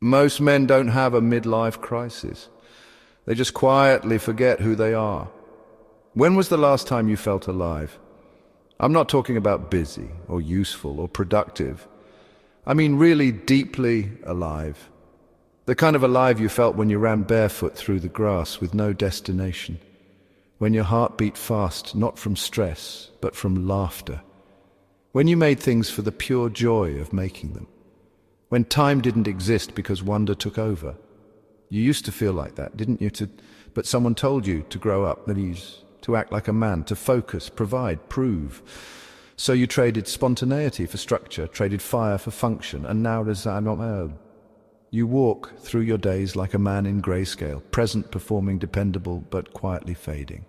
Most men don't have a midlife crisis. They just quietly forget who they are. When was the last time you felt alive? I'm not talking about busy or useful or productive. I mean really deeply alive. The kind of alive you felt when you ran barefoot through the grass with no destination. When your heart beat fast, not from stress, but from laughter. When you made things for the pure joy of making them. When time didn't exist because wonder took over. You used to feel like that, didn't you? But someone told you to grow up, that is, to act like a man, to focus, provide, prove. So you traded spontaneity for structure, traded fire for function, and now you walk through your days like a man in grayscale, present, performing, dependable, but quietly fading.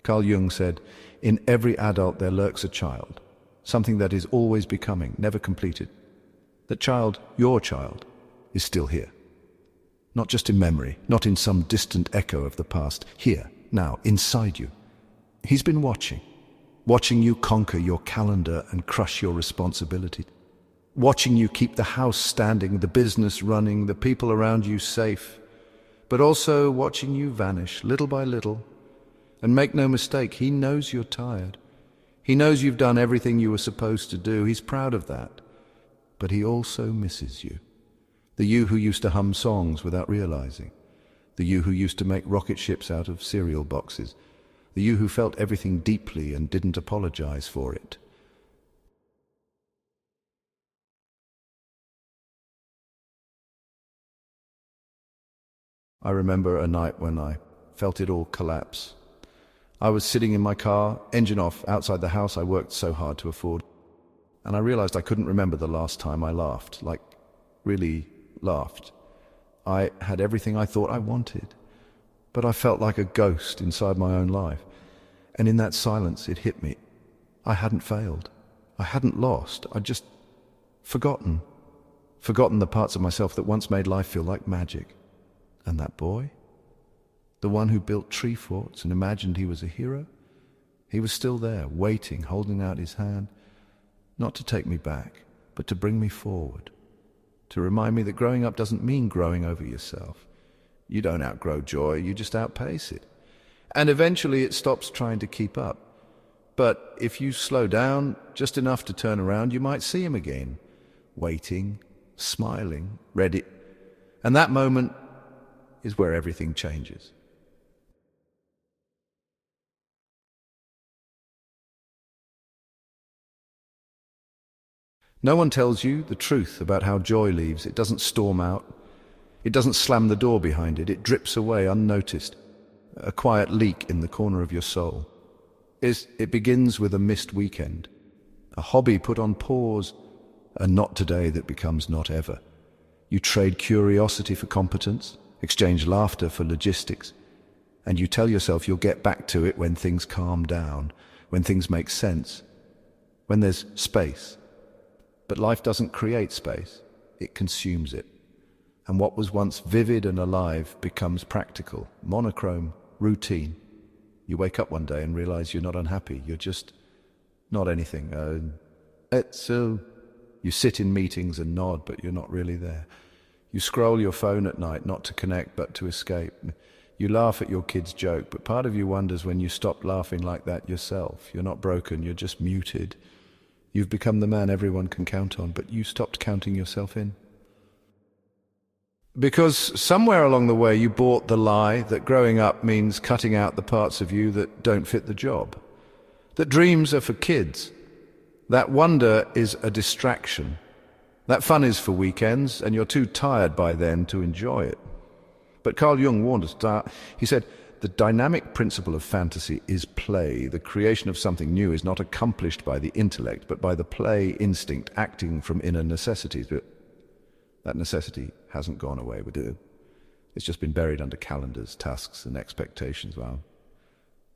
Carl Jung said, "In every adult there lurks a child, something that is always becoming, never completed. That child, your child, is still here. Not just in memory, not in some distant echo of the past. Here, now, inside you. He's been watching you conquer your calendar and crush your responsibility. Watching you keep the house standing, the business running, the people around you safe. But also watching you vanish, little by little. And make no mistake, he knows you're tired. He knows you've done everything you were supposed to do. He's proud of that. But he also misses you. The you who used to hum songs without realizing. The you who used to make rocket ships out of cereal boxes. The you who felt everything deeply and didn't apologize for it. I remember a night when I felt it all collapse. I was sitting in my car, engine off, outside the house I worked so hard to afford. And I realized I couldn't remember the last time I laughed, like really laughed. I had everything I thought I wanted, but I felt like a ghost inside my own life. And in that silence, it hit me. I hadn't failed. I hadn't lost. I'd just forgotten the parts of myself that once made life feel like magic. And that boy, the one who built tree forts and imagined he was a hero, he was still there, waiting, holding out his hand, not to take me back, but to bring me forward, to remind me that growing up doesn't mean growing over yourself. You don't outgrow joy, you just outpace it. And eventually it stops trying to keep up. But if you slow down just enough to turn around, you might see him again, waiting, smiling, ready. And that moment is where everything changes. No one tells you the truth about how joy leaves. It doesn't storm out. It doesn't slam the door behind it. It drips away unnoticed, a quiet leak in the corner of your soul. It begins with a missed weekend, a hobby put on pause, a not today that becomes not ever. You trade curiosity for competence, exchange laughter for logistics, and you tell yourself you'll get back to it when things calm down, when things make sense, when there's space. But life doesn't create space, it consumes it. And what was once vivid and alive becomes practical, monochrome, routine. You wake up one day and realize you're not unhappy, you're just not anything. You sit in meetings and nod, but you're not really there. You scroll your phone at night, not to connect, but to escape. You laugh at your kid's joke, but part of you wonders when you stopped laughing like that yourself. You're not broken, you're just muted. You've become the man everyone can count on, but you stopped counting yourself in. Because somewhere along the way you bought the lie that growing up means cutting out the parts of you that don't fit the job. That dreams are for kids. That wonder is a distraction. That fun is for weekends, and you're too tired by then to enjoy it. But Carl Jung warned us. He said, the dynamic principle of fantasy is play. The creation of something new is not accomplished by the intellect, but by the play instinct acting from inner necessities. But that necessity hasn't gone away with it. It's just been buried under calendars, tasks, and expectations. Well,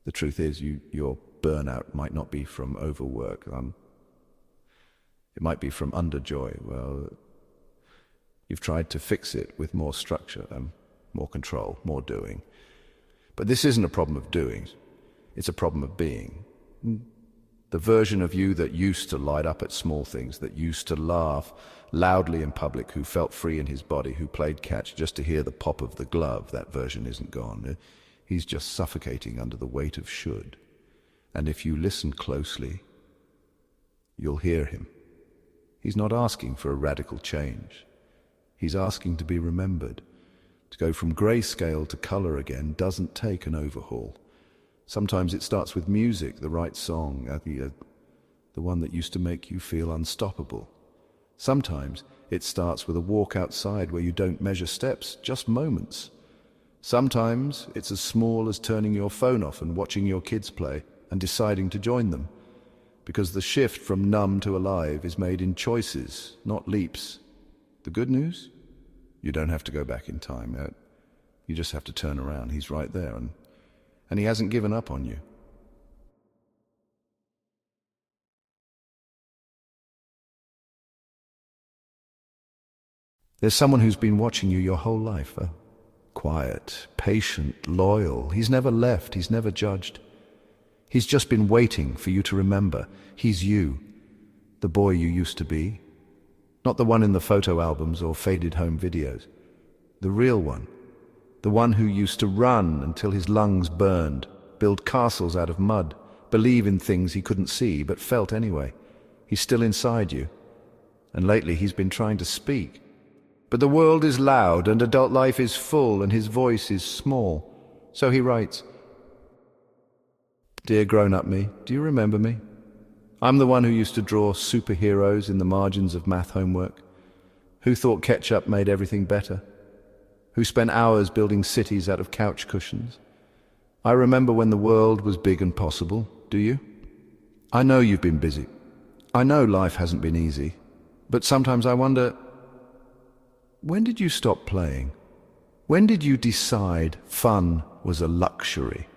the truth is, your burnout might not be from overwork. It might be from underjoy. Well, you've tried to fix it with more structure, more control, more doing. But this isn't a problem of doing. It's a problem of being. The version of you that used to light up at small things, that used to laugh loudly in public, who felt free in his body, who played catch just to hear the pop of the glove, that version isn't gone. He's just suffocating under the weight of should. And if you listen closely, you'll hear him. He's not asking for a radical change. He's asking to be remembered. To go from grayscale to color again doesn't take an overhaul. Sometimes it starts with music, the right song, the one that used to make you feel unstoppable. Sometimes it starts with a walk outside where you don't measure steps, just moments. Sometimes it's as small as turning your phone off and watching your kids play and deciding to join them. Because the shift from numb to alive is made in choices, not leaps. The good news? You don't have to go back in time. You just have to turn around. He's right there, and he hasn't given up on you. There's someone who's been watching you your whole life. Quiet, patient, loyal. He's never left. He's never judged. He's just been waiting for you to remember. He's you, the boy you used to be. Not the one in the photo albums or faded home videos. The real one. The one who used to run until his lungs burned, build castles out of mud, believe in things he couldn't see but felt anyway. He's still inside you. And lately he's been trying to speak. But the world is loud and adult life is full and his voice is small. So he writes, "Dear grown-up me, do you remember me? I'm the one who used to draw superheroes in the margins of math homework, who thought ketchup made everything better, who spent hours building cities out of couch cushions. I remember when the world was big and possible, do you? I know you've been busy. I know life hasn't been easy, but sometimes I wonder, when did you stop playing? When did you decide fun was a luxury?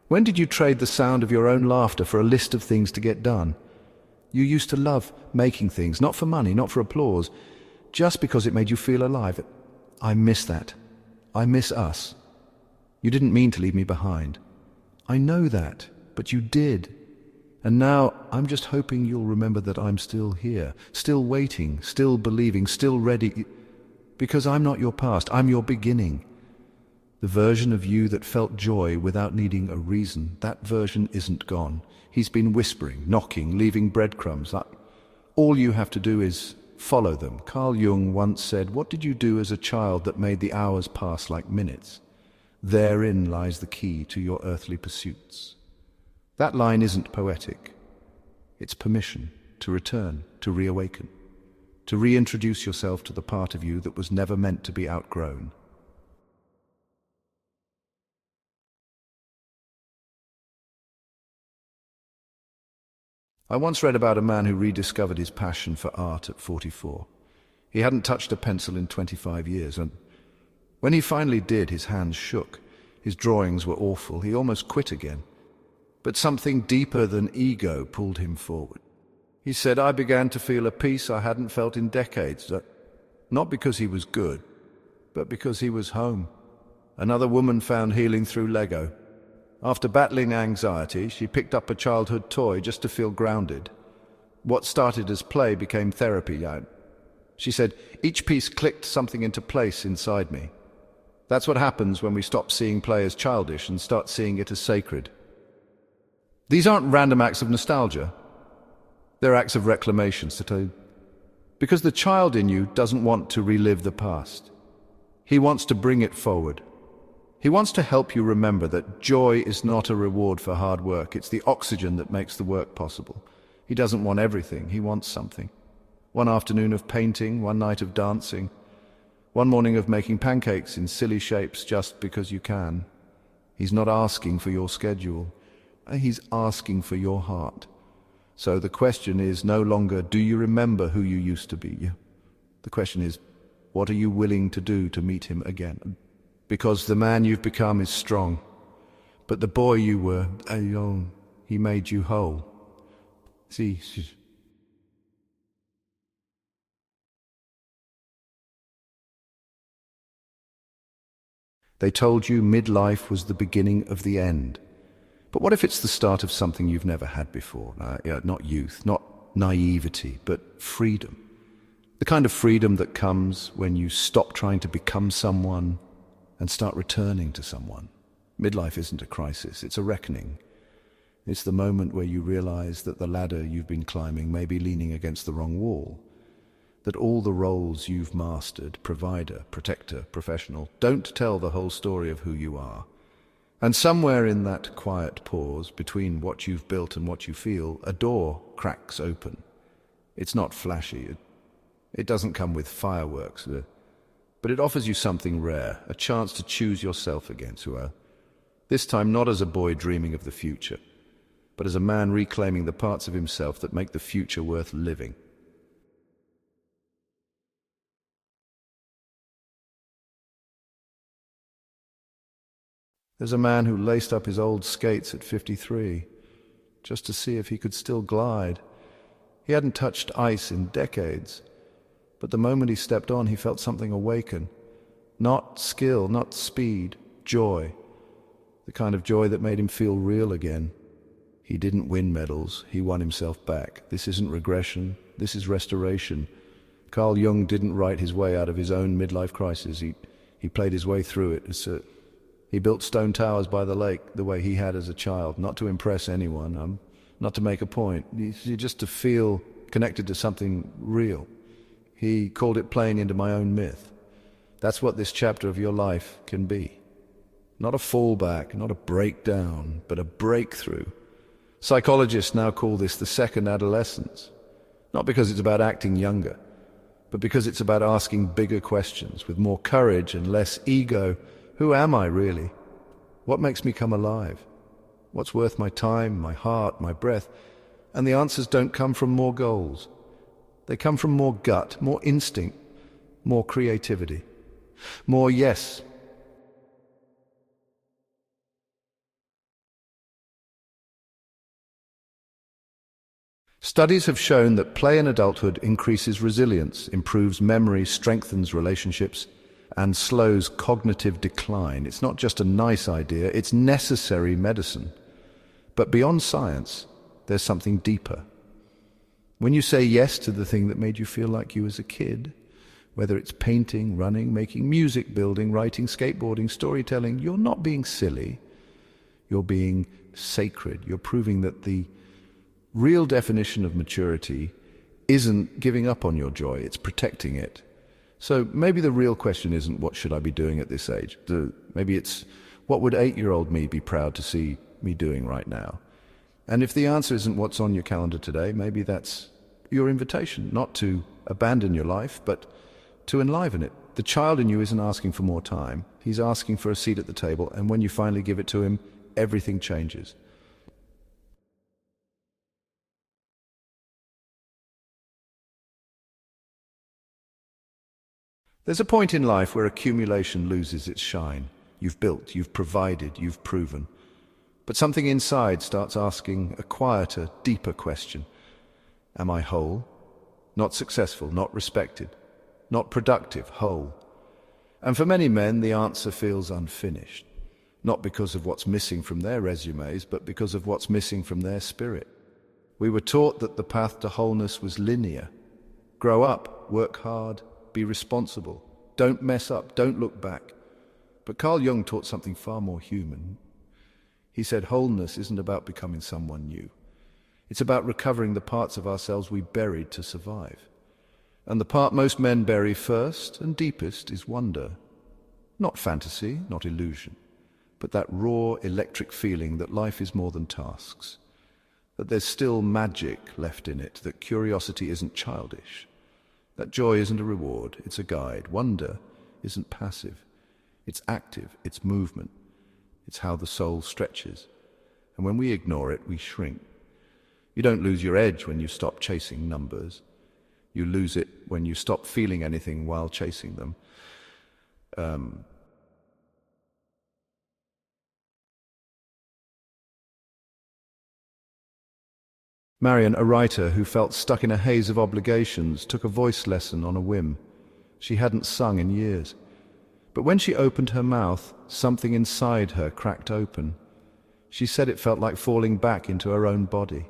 When did you trade the sound of your own laughter for a list of things to get done? You used to love making things, not for money, not for applause, just because it made you feel alive. I miss that. I miss us. You didn't mean to leave me behind. I know that, but you did. And now I'm just hoping you'll remember that I'm still here, still waiting, still believing, still ready. Because I'm not your past, I'm your beginning. The version of you that felt joy without needing a reason, that version isn't gone. He's been whispering, knocking, leaving breadcrumbs. All you have to do is follow them. Carl Jung once said, "What did you do as a child that made the hours pass like minutes? Therein lies the key to your earthly pursuits." That line isn't poetic. It's permission to return, to reawaken, to reintroduce yourself to the part of you that was never meant to be outgrown. I once read about a man who rediscovered his passion for art at 44. He hadn't touched a pencil in 25 years, and when he finally did, his hands shook. His drawings were awful. He almost quit again. But something deeper than ego pulled him forward. He said, "I began to feel a peace I hadn't felt in decades, not because he was good, but because he was home." Another woman found healing through Lego. After battling anxiety, she picked up a childhood toy just to feel grounded. What started as play became therapy. She said, "Each piece clicked something into place inside me." That's what happens when we stop seeing play as childish and start seeing it as sacred. These aren't random acts of nostalgia. They're acts of reclamation, because the child in you doesn't want to relive the past. He wants to bring it forward. He wants to help you remember that joy is not a reward for hard work. It's the oxygen that makes the work possible. He doesn't want everything. He wants something. One afternoon of painting, one night of dancing, one morning of making pancakes in silly shapes just because you can. He's not asking for your schedule. He's asking for your heart. So the question is no longer, do you remember who you used to be? The question is, what are you willing to do to meet him again? Because the man you've become is strong, but the boy you were, he made you whole. See, they told you midlife was the beginning of the end, But what if it's the start of something you've never had before? Not youth, not naivety, but freedom. The kind of freedom that comes when you stop trying to become someone and start returning to someone. Midlife isn't a crisis, it's a reckoning. It's the moment where you realize that the ladder you've been climbing may be leaning against the wrong wall, that all the roles you've mastered, provider, protector, professional, don't tell the whole story of who you are. And somewhere in that quiet pause between what you've built and what you feel, a door cracks open. It's not flashy, it doesn't come with fireworks, but it offers you something rare, a chance to choose yourself again, Suel. This time not as a boy dreaming of the future, but as a man reclaiming the parts of himself that make the future worth living. There's a man who laced up his old skates at 53, just to see if he could still glide. He hadn't touched ice in decades, but the moment he stepped on, he felt something awaken. Not skill, not speed, joy. The kind of joy that made him feel real again. He didn't win medals, he won himself back. This isn't regression, this is restoration. Carl Jung didn't write his way out of his own midlife crisis. He played his way through it. He built stone towers by the lake the way he had as a child, not to impress anyone, not to make a point, just to feel connected to something real. He called it playing into my own myth. That's what this chapter of your life can be. Not a fallback, not a breakdown, but a breakthrough. Psychologists now call this the second adolescence. Not because it's about acting younger, but because it's about asking bigger questions with more courage and less ego. Who am I really? What makes me come alive? What's worth my time, my heart, my breath? And the answers don't come from more goals. They come from more gut, more instinct, more creativity, more yes. Studies have shown that play in adulthood increases resilience, improves memory, strengthens relationships, and slows cognitive decline. It's not just a nice idea, it's necessary medicine. But beyond science, there's something deeper. When you say yes to the thing that made you feel like you as a kid, whether it's painting, running, making music, building, writing, skateboarding, storytelling, you're not being silly. You're being sacred. You're proving that the real definition of maturity isn't giving up on your joy, it's protecting it. So maybe the real question isn't what should I be doing at this age? Maybe it's what would 8-year-old me be proud to see me doing right now? And if the answer isn't what's on your calendar today, maybe that's your invitation, not to abandon your life, but to enliven it. The child in you isn't asking for more time. He's asking for a seat at the table, and when you finally give it to him, everything changes. There's a point in life where accumulation loses its shine. You've built, you've provided, you've proven. But something inside starts asking a quieter, deeper question. Am I whole? Not successful, not respected, not productive, whole. And for many men, the answer feels unfinished. Not because of what's missing from their resumes, but because of what's missing from their spirit. We were taught that the path to wholeness was linear. Grow up, work hard, be responsible. Don't mess up, don't look back. But Carl Jung taught something far more human. He said wholeness isn't about becoming someone new. It's about recovering the parts of ourselves we buried to survive. And the part most men bury first and deepest is wonder. Not fantasy, not illusion, but that raw, electric feeling that life is more than tasks, that there's still magic left in it, that curiosity isn't childish, that joy isn't a reward, it's a guide. Wonder isn't passive, it's active, it's movement. It's how the soul stretches. And when we ignore it, we shrink. You don't lose your edge when you stop chasing numbers. You lose it when you stop feeling anything while chasing them. Marion, a writer who felt stuck in a haze of obligations, took a voice lesson on a whim. She hadn't sung in years. But when she opened her mouth, something inside her cracked open. She said it felt like falling back into her own body,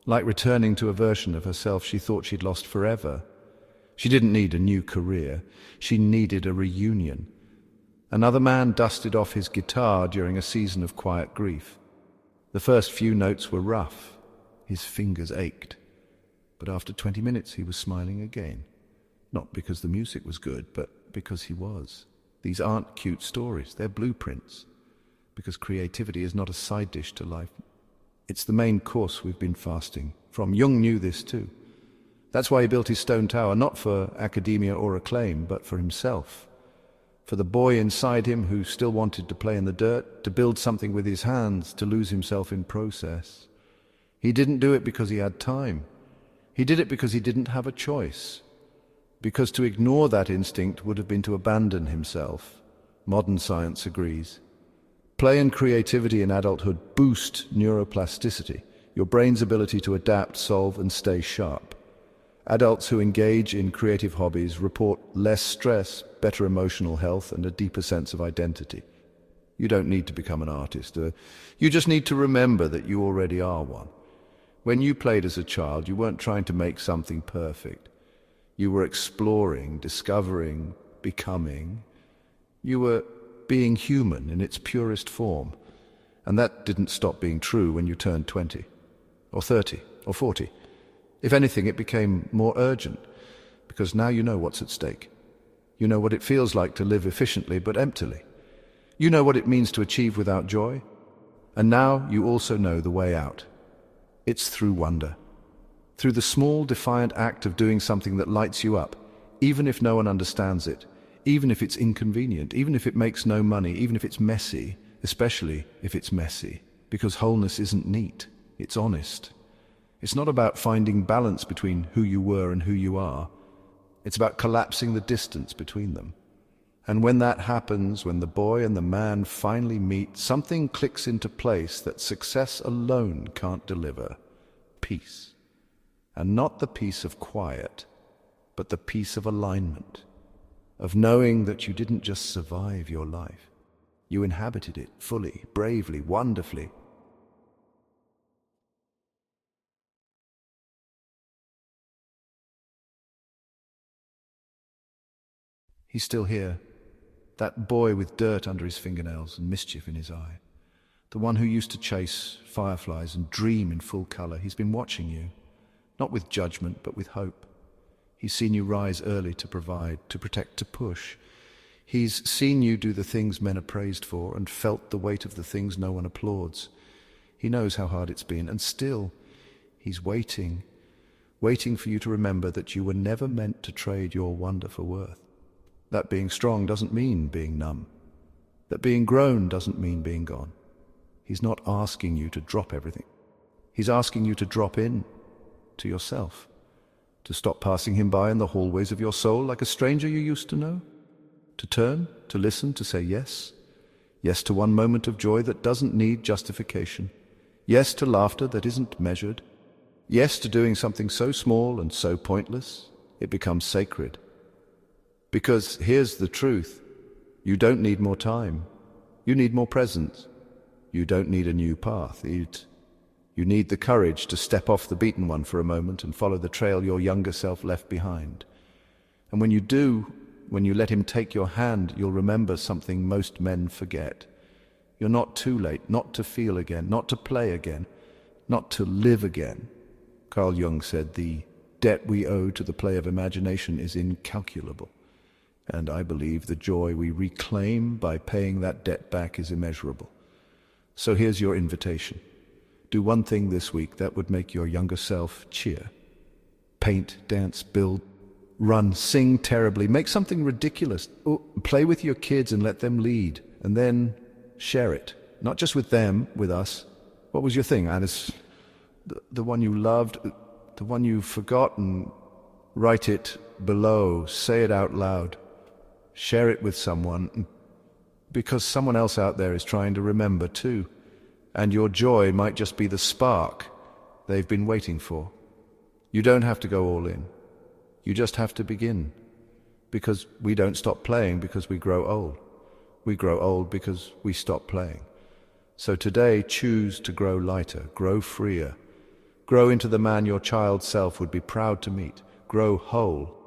like returning to a version of herself she thought she'd lost forever. She didn't need a new career. She needed a reunion. Another man dusted off his guitar during a season of quiet grief. The first few notes were rough. His fingers ached. But after 20 minutes he was smiling again. Not because the music was good, but because he was. These aren't cute stories, they're blueprints. Because creativity is not a side dish to life. It's the main course we've been fasting from. Jung knew this too. That's why he built his stone tower, not for academia or acclaim, but for himself. For the boy inside him who still wanted to play in the dirt, to build something with his hands, to lose himself in process. He didn't do it because he had time. He did it because he didn't have a choice. Because to ignore that instinct would have been to abandon himself. Modern science agrees. Play and creativity in adulthood boost neuroplasticity, your brain's ability to adapt, solve, and stay sharp. Adults who engage in creative hobbies report less stress, better emotional health, and a deeper sense of identity. You don't need to become an artist. You just need to remember that you already are one. When you played as a child, you weren't trying to make something perfect. You were exploring, discovering, becoming. You were being human in its purest form. And that didn't stop being true when you turned 20, or 30, or 40. If anything, it became more urgent, because now you know what's at stake. You know what it feels like to live efficiently but emptily. You know what it means to achieve without joy. And now you also know the way out. It's through wonder. Through the small, defiant act of doing something that lights you up, even if no one understands it, even if it's inconvenient, even if it makes no money, even if it's messy, especially if it's messy, because wholeness isn't neat, it's honest. It's not about finding balance between who you were and who you are. It's about collapsing the distance between them. And when that happens, when the boy and the man finally meet, something clicks into place that success alone can't deliver. Peace. And not the peace of quiet, but the peace of alignment, of knowing that you didn't just survive your life. You inhabited it fully, bravely, wonderfully. He's still here. That boy with dirt under his fingernails and mischief in his eye. The one who used to chase fireflies and dream in full color. He's been watching you, not with judgment, but with hope. He's seen you rise early to provide, to protect, to push. He's seen you do the things men are praised for and felt the weight of the things no one applauds. He knows how hard it's been, and still, he's waiting for you to remember that you were never meant to trade your wonder for worth. That being strong doesn't mean being numb. That being grown doesn't mean being gone. He's not asking you to drop everything. He's asking you to drop in to yourself, to stop passing him by in the hallways of your soul like a stranger you used to know, to turn, to listen, to say yes. Yes to one moment of joy that doesn't need justification. Yes to laughter that isn't measured. Yes to doing something so small and so pointless, it becomes sacred. Because here's the truth. You don't need more time. You need more presence. You don't need a new path. You need the courage to step off the beaten one for a moment and follow the trail your younger self left behind. And when you do, when you let him take your hand, you'll remember something most men forget. You're not too late, not to feel again, not to play again, not to live again. Carl Jung said the debt we owe to the play of imagination is incalculable. And I believe the joy we reclaim by paying that debt back is immeasurable. So here's your invitation. Do one thing this week that would make your younger self cheer. Paint, dance, build, run, sing terribly, make something ridiculous. Play with your kids and let them lead. And then share it. Not just with them, with us. What was your thing, Alice? The one you loved, the one you've forgotten. Write it below. Say it out loud. Share it with someone, because someone else out there is trying to remember too. And your joy might just be the spark they've been waiting for. You don't have to go all in. You just have to begin. Because we don't stop playing because we grow old. We grow old because we stop playing. So today, choose to grow lighter, grow freer, grow into the man your child self would be proud to meet, grow whole,